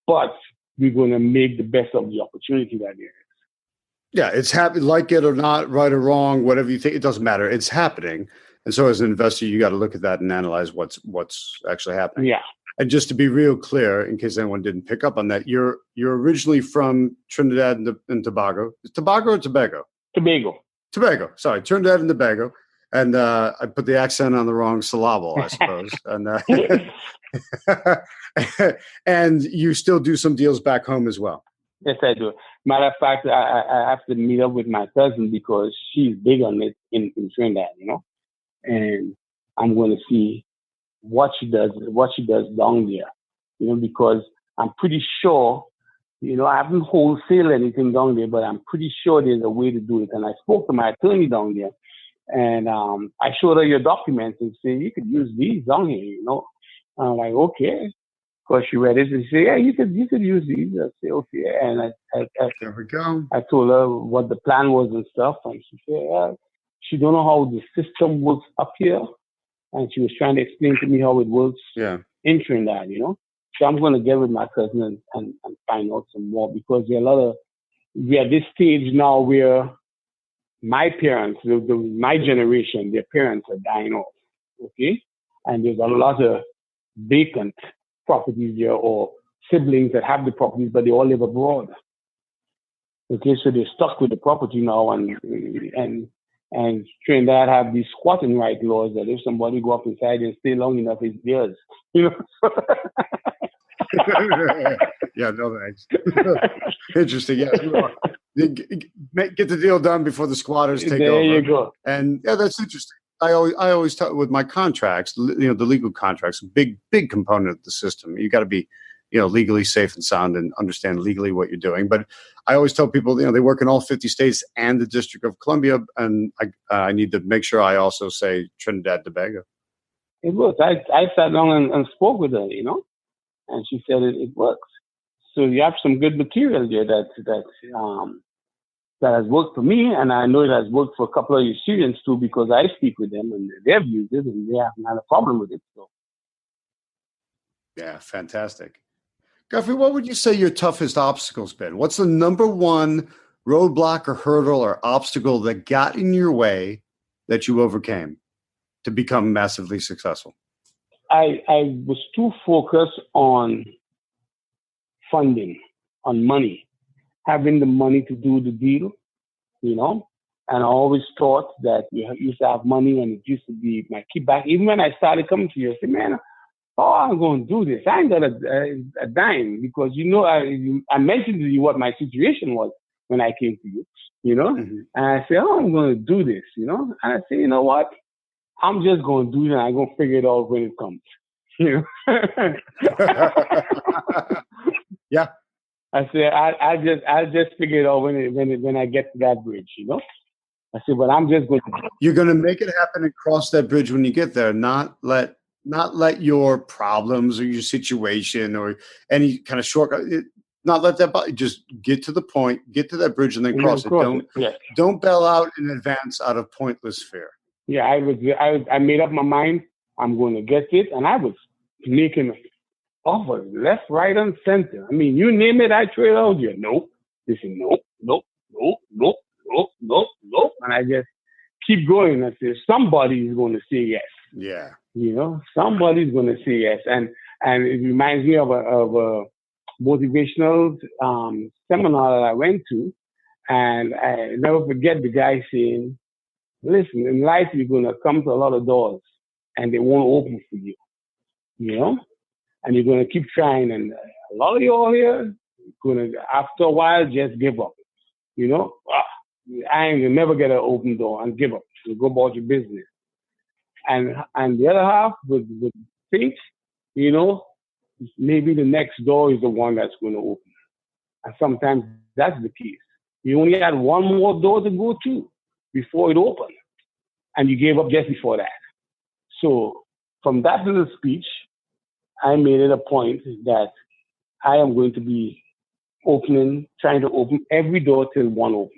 but we're going to make the best of the opportunity that there is. Yeah, it's happening, like it or not, right or wrong, whatever you think, it doesn't matter. It's happening. And so as an investor, you got to look at that and analyze what's actually happening. Yeah. And just to be real clear, in case anyone didn't pick up on that, you're originally from Trinidad and Tobago. Is Tobago or Tobago? Tobago. Sorry, Trinidad and Tobago. And I put the accent on the wrong syllable, I suppose. And and you still do some deals back home as well. Yes, I do. Matter of fact, I have to meet up with my cousin because she's big on it in Trinidad, and I'm going to see what she does down there, because I'm pretty sure, I haven't wholesale anything down there, but I'm pretty sure there's a way to do it. And I spoke to my attorney down there, and I showed her your documents and said, you could use these down here, I'm like, okay. Because she read it and she said, yeah, you could use these. I said, okay. And I there we go. I told her what the plan was and stuff. And she said, yeah, she don't know how the system works up here. And she was trying to explain to me how it works in Trinidad, So I'm going to get with my cousin and find out some more, because we're at this stage now where my parents, my generation, their parents are dying off, okay? And there's a lot of vacant properties there, or siblings that have the properties, but they all live abroad. Okay, so they're stuck with the property now, and Trinidad have these squatting right laws that if somebody go up inside and stay long enough, it's theirs. Yeah, no thanks. Interesting. Yeah, get the deal done before the squatters take over. There you go. And yeah, that's interesting. I always talk with my contracts, the legal contracts, big component of the system. You got to be, legally safe and sound and understand legally what you're doing. But I always tell people, they work in all 50 states and the District of Columbia, and I need to make sure I also say Trinidad Tobago. It works. I sat down and spoke with her, and she said it works. So you have some good material there that has worked for me, and I know it has worked for a couple of your students too, because I speak with them and they've used it and they haven't had a problem with it. So, yeah, fantastic. Godfrey, what would you say your toughest obstacle's been? What's the number one roadblock or hurdle or obstacle that got in your way that you overcame to become massively successful? I was too focused on funding, on money, having the money to do the deal, and I always thought that you used to have money, and it used to be my kickback. Even when I started coming to you, I said, man, how am I going to do this? I ain't got a dime, because, I mentioned to you what my situation was when I came to you, Mm-hmm. And I said, oh, I'm going to do this, and I said, you know what? I'm just going to do it, and I'm going to figure it out when it comes, Yeah. I said, I'll just figure it out when I get to that bridge, I said, but I'm just going to. You're going to make it happen and cross that bridge when you get there. Not let your problems or your situation or any kind of shortcut. Not let that. Just get to the point, get to that bridge, and then cross it. Don't bail out in advance out of pointless fear. Yeah, I made up my mind. I'm going to get it, and I was making offers left, right, and center. I mean, you name it, I throw it out there. Nope. They say nope. And I just keep going. I say, somebody is going to say yes. Yeah. Somebody's going to say yes. And it reminds me of a motivational seminar that I went to. And I never forget the guy saying, listen, in life, you're going to come to a lot of doors and they won't open for you, and you're going to keep trying. And a lot of you all here, going to, after a while, just give up. I ain't gonna never get an open door and give up. You go about your business. And the other half would think, maybe the next door is the one that's going to open. And sometimes that's the case. You only had one more door to go to before it opened. And you gave up just before that. So from that little speech, I made it a point that I am going to be trying to open every door till one opens.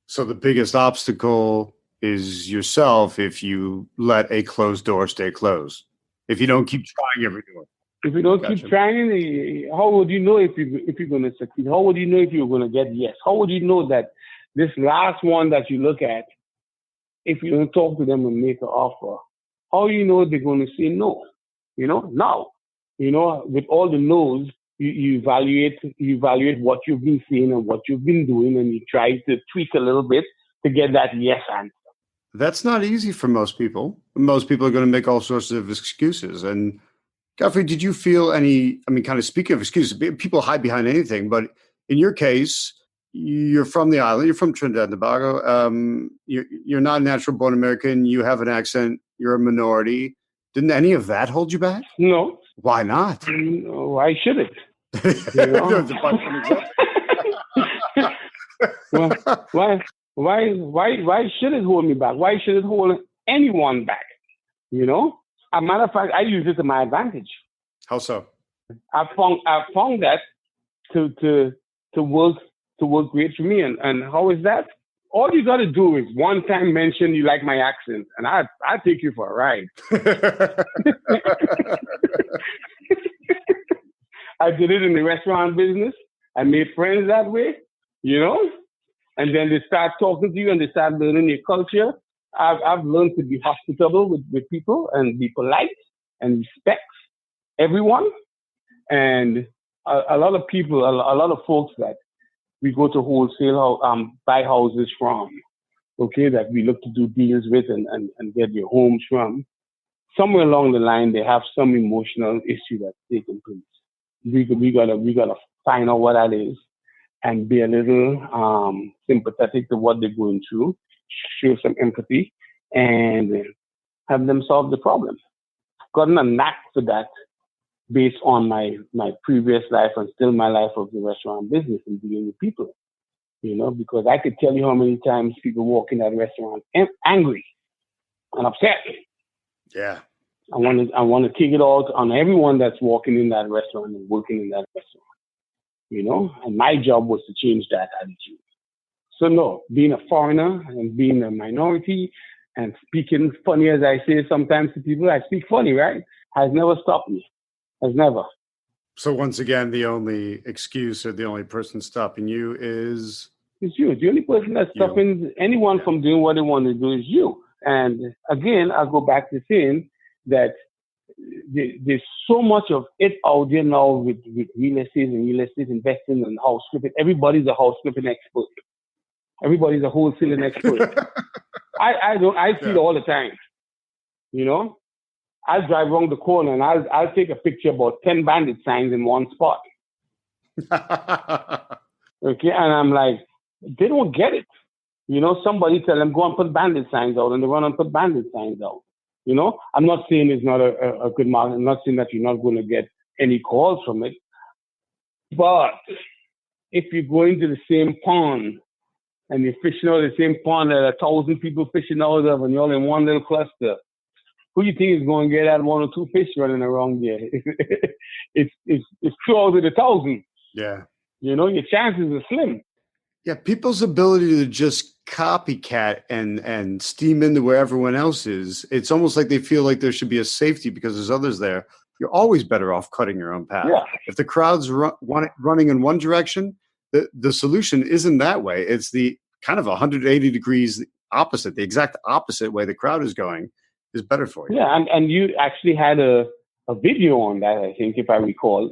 So the biggest obstacle is yourself if you let a closed door stay closed. If you don't keep trying every door. If you don't keep trying, how would you know if you're going to succeed? How would you know if you're going to get yes? How would you know that this last one that you look at, if you don't talk to them and make an offer, how do you know they're going to say no? No. You know, with all the no's, you evaluate what you've been seeing and what you've been doing, and you try to tweak a little bit to get that yes answer. That's not easy for most people. Most people are going to make all sorts of excuses. And Godfrey, did you feel any, I mean, kind of speaking of excuses, people hide behind anything, but in your case, you're from the island, you're from Trinidad and Tobago, you're not a natural born American, you have an accent, you're a minority. Didn't any of that hold you back? No. Why not? Why should it? You know? Well, why should it hold me back? Why should it hold anyone back? You know? As a matter of fact, I use it to my advantage. How so? I found that to work great for me. And how is that? All you got to do is one time mention you like my accent, and I take you for a ride. I did it in the restaurant business. I made friends that way, you know. And then they start talking to you, and they start learning your culture. I've learned to be hospitable with people and be polite and respect everyone. And a lot of people, a lot of folks that we go to wholesale, buy houses from, okay, that we look to do deals with and get their homes from. Somewhere along the line, they have some emotional issue that's taking place. We gotta find out what that is and be a little sympathetic to what they're going through, show some empathy, and have them solve the problem. Gotten a knack for that based on my previous life and still my life of the restaurant business and dealing with people, you know, because I could tell you how many times people walk in that restaurant angry and upset. Yeah. I want to take it all on everyone that's walking in that restaurant and working in that restaurant, you know, and my job was to change that attitude. So no, being a foreigner and being a minority and speaking funny, as I say sometimes to people, I speak funny, right? Has never stopped me. Has never. So once again, the only excuse or the only person stopping you is? It's you. The only person that's stopping anyone from doing what they want to do is you. And again, I'll go back to saying that there's so much of it out there now with real estate and real estate investing and house flipping. Everybody's a house flipping expert. Everybody's a wholesaling expert. I see it all the time. You know? I'll drive around the corner and I'll take a picture about 10 bandit signs in one spot. Okay, and I'm like, they don't get it. You know, somebody tell them, go and put bandit signs out, and they run and put bandit signs out. You know, I'm not saying it's not a good market. I'm not saying that you're not going to get any calls from it. But if you go into the same pond and you're fishing out of the same pond that 1,000 people fishing out of, and you're all in one little cluster, who do you think is going to get that one or two fish running around there? It's 2 out of the 1,000. Yeah. You know, your chances are slim. Yeah, people's ability to just copycat and steam into where everyone else is, it's almost like they feel like there should be a safety because there's others there. You're always better off cutting your own path. Yeah. If the crowd's running in one direction, the solution isn't that way. It's the kind of 180 degrees opposite, the exact opposite way the crowd is going is better for you. Yeah, and you actually had a video on that, I think, if I recall,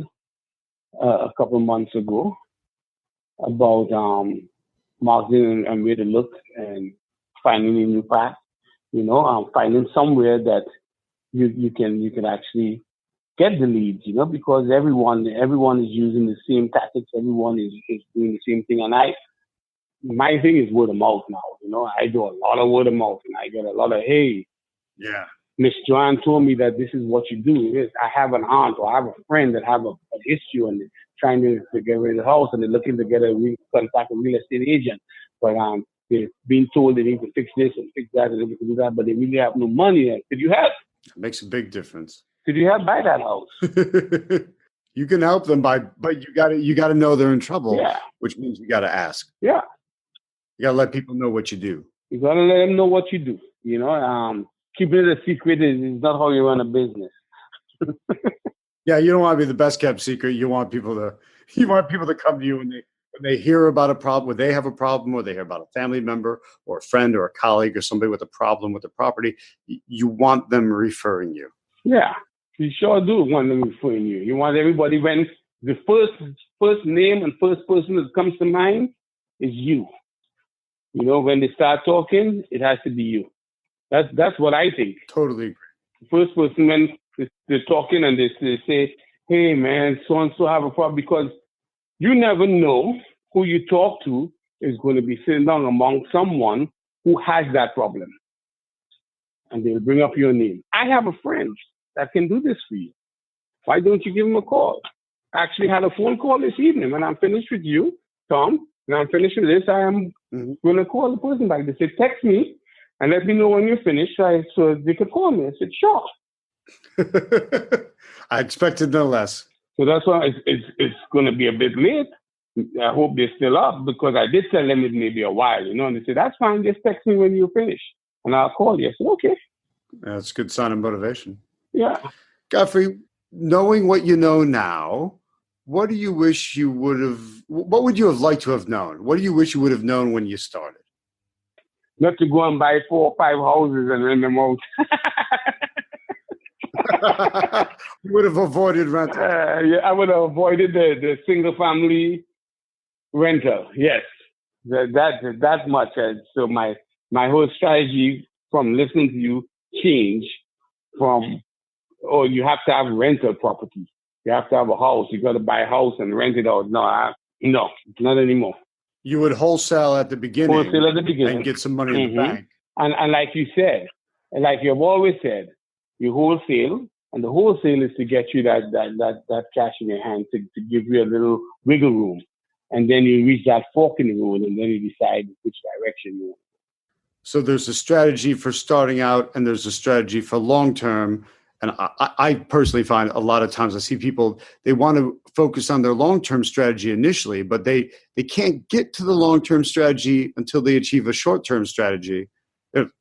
a couple of months ago about marketing and where to look and finding a new path. You know, finding somewhere that you can actually get the leads. You know, because everyone is using the same tactics. Everyone is doing the same thing. And my thing is word of mouth now. You know, I do a lot of word of mouth, and I get a lot of hey. Yeah. Miss Joanne told me that this is what you do. I have an aunt or I have a friend that have an issue and they're trying to get rid of the house and they're looking to get contact a real estate agent. But they're being told they need to fix this and fix that and they need to do that, but they really have no money. Could you help? It makes a big difference. Could you help buy that house? You can help them but you gotta know they're in trouble. Yeah. Which means you gotta ask. Yeah. You gotta let people know what you do. You gotta let them know what you do. You know, keeping it a secret is not how you run a business. Yeah, you don't want to be the best kept secret. You want people to come to you when they hear about a problem, when they have a problem, or they hear about a family member or a friend or a colleague or somebody with a problem with the property. You want them referring you. Yeah, You sure do want them referring you. You want everybody when the first name and first person that comes to mind is you. You know, when they start talking, it has to be you. That's what I think. Totally agree. The first person when they're talking and they say, hey man, so and so have a problem, because you never know who you talk to is going to be sitting down among someone who has that problem. And they'll bring up your name. I have a friend that can do this for you. Why don't you give him a call? I actually had a phone call this evening. When I'm finished with you, Tom, when I'm finished with this, I am going to call the person back. They said, text me and let me know when you're finished so they could call me. I said, sure. I expected no less. So that's why it's going to be a bit late. I hope they're still up, because I did tell them it may be a while, you know, and they said, that's fine, just text me when you're finished and I'll call you. I said, okay. That's a good sign of motivation. Yeah. Godfrey, knowing what you know now, what do you wish you would have, what would you have liked to have known? What do you wish you would have known when you started? Not to go and buy 4 or 5 houses and rent them out. You would have avoided rental. Yeah, I would have avoided the single family rental. Yes, that much. So my whole strategy from listening to you changed from, oh, you have to have rental property. You have to have a house. You got to buy a house and rent it out. No, not anymore. You would wholesale at the beginning. Wholesale at the beginning. And get some money in the bank. And like you said, and like you've always said, you wholesale, and the wholesale is to get you that cash in your hand to give you a little wiggle room. And then you reach that fork in the road, and then you decide which direction you want. So there's a strategy for starting out, and there's a strategy for long-term. And I personally find a lot of times I see people, they want to focus on their long-term strategy initially, but they can't get to the long-term strategy until they achieve a short-term strategy.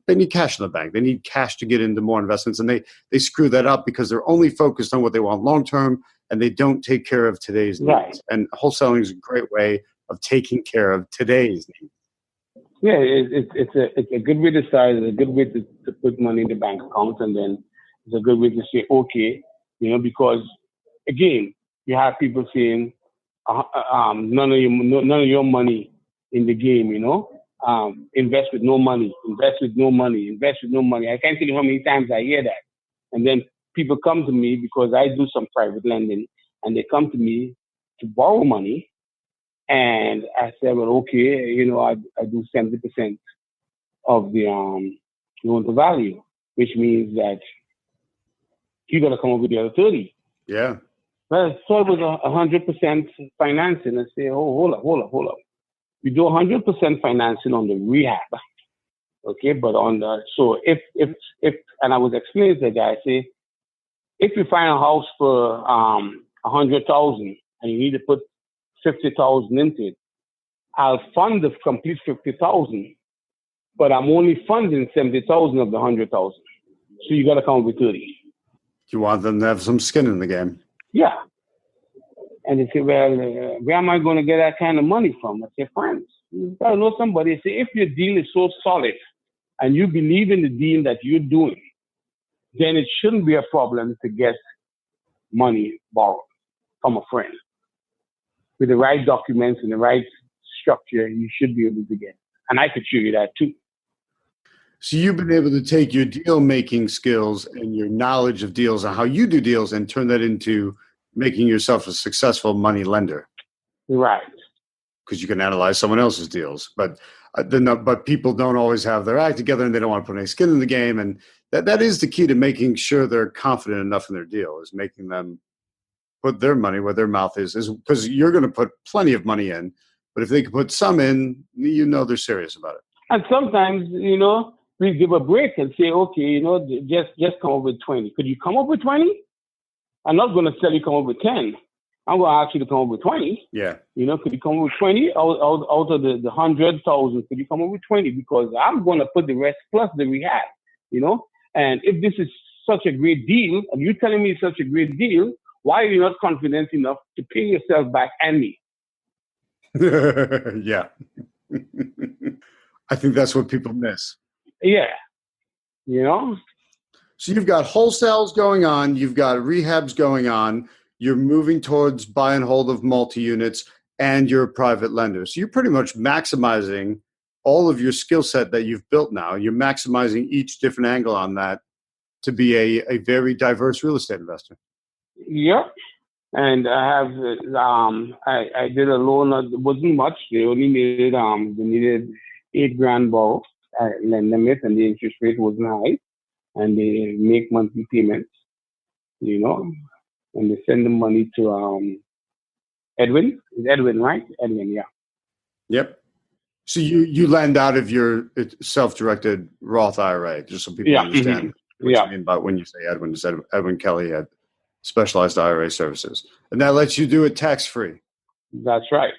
They need cash in the bank. They need cash to get into more investments, and they screw that up because they're only focused on what they want long-term, and they don't take care of today's needs. Right. And wholesaling is a great way of taking care of today's needs. Yeah, it's a good way to start. It's a good way to put money in the bank account, and then it's a good way to say, okay, you know, because again, you have people saying, none of your money in the game, you know. Invest with no money, invest with no money, invest with no money. I can't tell you how many times I hear that. And then people come to me because I do some private lending, and they come to me to borrow money. And I said, well, okay, you know, I do 70% of the loan to value, which means that you got to come up with the other 30. Yeah. Well, so it was 100% financing. I say, oh, hold up. You do 100% financing on the rehab, okay? But so if and I was explaining to the guy, I say, if you find a house for 100,000 and you need to put 50,000 into it, I'll fund the complete 50,000, but I'm only funding 70,000 of the 100,000. So you got to come up with 30. You want them to have some skin in the game. Yeah. And they say, well, where am I going to get that kind of money from? I say, friends, you got to know somebody. I say, if your deal is so solid and you believe in the deal that you're doing, then it shouldn't be a problem to get money borrowed from a friend. With the right documents and the right structure, you should be able to get it. And I could show you that too. So you've been able to take your deal-making skills and your knowledge of deals and how you do deals and turn that into making yourself a successful money lender. Right. Because you can analyze someone else's deals. But people don't always have their act together, and they don't want to put any skin in the game. And that is the key to making sure they're confident enough in their deal, is making them put their money where their mouth is because you're going to put plenty of money in. But if they can put some in, you know they're serious about it. And sometimes, you know, we give a break and say, okay, you know, just come up with 20. Could you come up with 20? I'm not going to tell you come up with 10. I'm going to ask you to come up with 20. Yeah. You know, could you come up with 20 out of the 100,000? Could you come up with 20? Because I'm going to put the rest plus the rehab, you know? And if this is such a great deal, and you're telling me it's such a great deal, why are you not confident enough to pay yourself back and me? Yeah. I think that's what people miss. Yeah. You know? So you've got wholesales going on, you've got rehabs going on, you're moving towards buy and hold of multi-units, and you're a private lender. So you're pretty much maximizing all of your skill set that you've built now. You're maximizing each different angle on that to be a very diverse real estate investor. Yep. And I have, I did a loan. It wasn't much. They only needed, they needed $8,000 borrow. I lend them it, and the interest rate wasn't high, and they make monthly payments, and they send the money to Edwin. It's Edwin, right? Edwin, yeah. Yep. So you lend out of your self-directed Roth IRA, just so people understand what you mean by when you say Edwin. Is Edwin Kelly had specialized IRA services, and that lets you do it tax-free. That's right.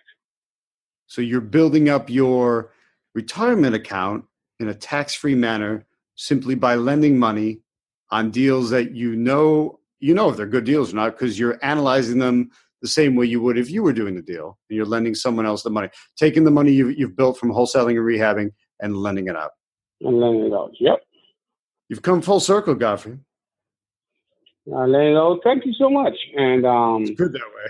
So you're building up your retirement account in a tax-free manner simply by lending money on deals that you know if they're good deals or not, because you're analyzing them the same way you would if you were doing the deal, and you're lending someone else the money, taking the money you've built from wholesaling and rehabbing and lending it out. And lending it out, yep. You've come full circle, Godfrey. Thank you so much. And it's good that way.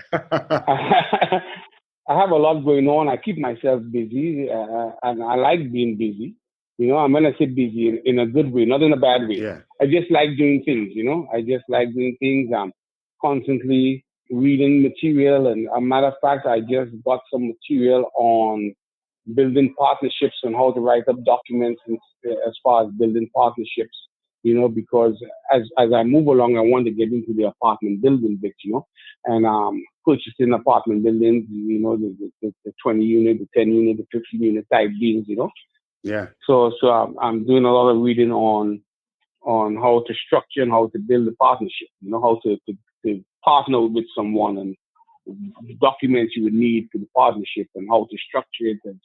I have a lot going on. I keep myself busy, and I like being busy. I'm going to say busy in a good way, not in a bad way. Yeah. I just like doing things, I just like doing things. I'm constantly reading material. And a matter of fact, I just got some material on building partnerships and how to write up documents as far as building partnerships, because as I move along, I want to get into the apartment building bit, and purchasing apartment buildings, the 20 unit, the 10 unit, the 15 unit type deals, Yeah. So I'm doing a lot of reading on how to structure and how to build a partnership, how to partner with someone and the documents you would need for the partnership and how to structure it, and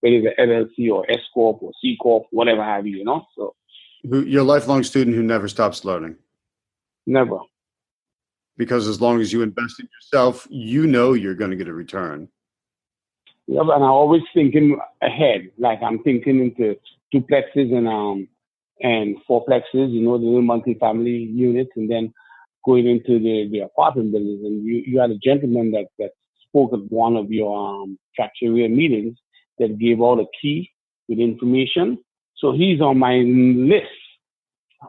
whether it's an LLC or S Corp or C Corp, whatever have you, So you're a lifelong student who never stops learning. Never. Because as long as you invest in yourself, you're going to get a return. Yeah, and I'm always thinking ahead. Like I'm thinking into duplexes and fourplexes, the little multi-family units, and then going into the apartment buildings. And you had a gentleman that spoke at one of your Tractoria meetings that gave out a key with information. So he's on my list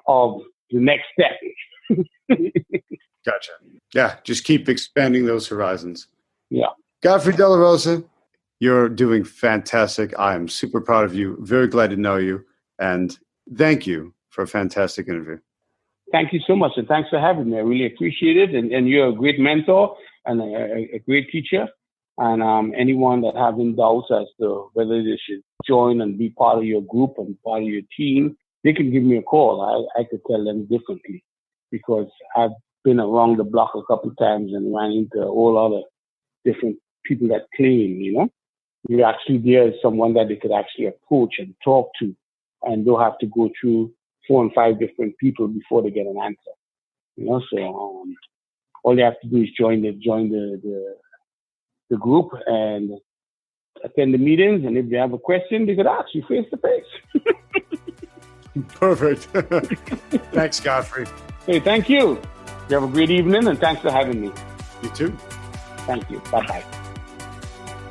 of the next step. Gotcha. Yeah, just keep expanding those horizons. Yeah. Godfrey DeLaRosa, you're doing fantastic. I am super proud of you. Very glad to know you. And thank you for a fantastic interview. Thank you so much. And thanks for having me. I really appreciate it. And you're a great mentor and a great teacher. And anyone that having doubts as to whether they should join and be part of your group and part of your team, they can give me a call. I could tell them differently, because I've been around the block a couple of times and ran into all other different people that claim, you're actually there as someone that they could actually approach and talk to, and don't have to go through 4 and 5 different people before they get an answer. So all they have to do is join the group and attend the meetings, and if they have a question, they could ask you face to face. Perfect. Thanks, Godfrey. Hey, thank you. You have a great evening, and thanks for having me. You too. Thank you. Bye-bye.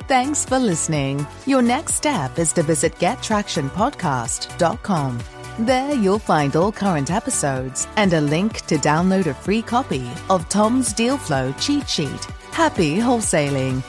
Thanks for listening. Your next step is to visit gettractionpodcast.com. There you'll find all current episodes and a link to download a free copy of Tom's Deal Flow cheat sheet. Happy wholesaling.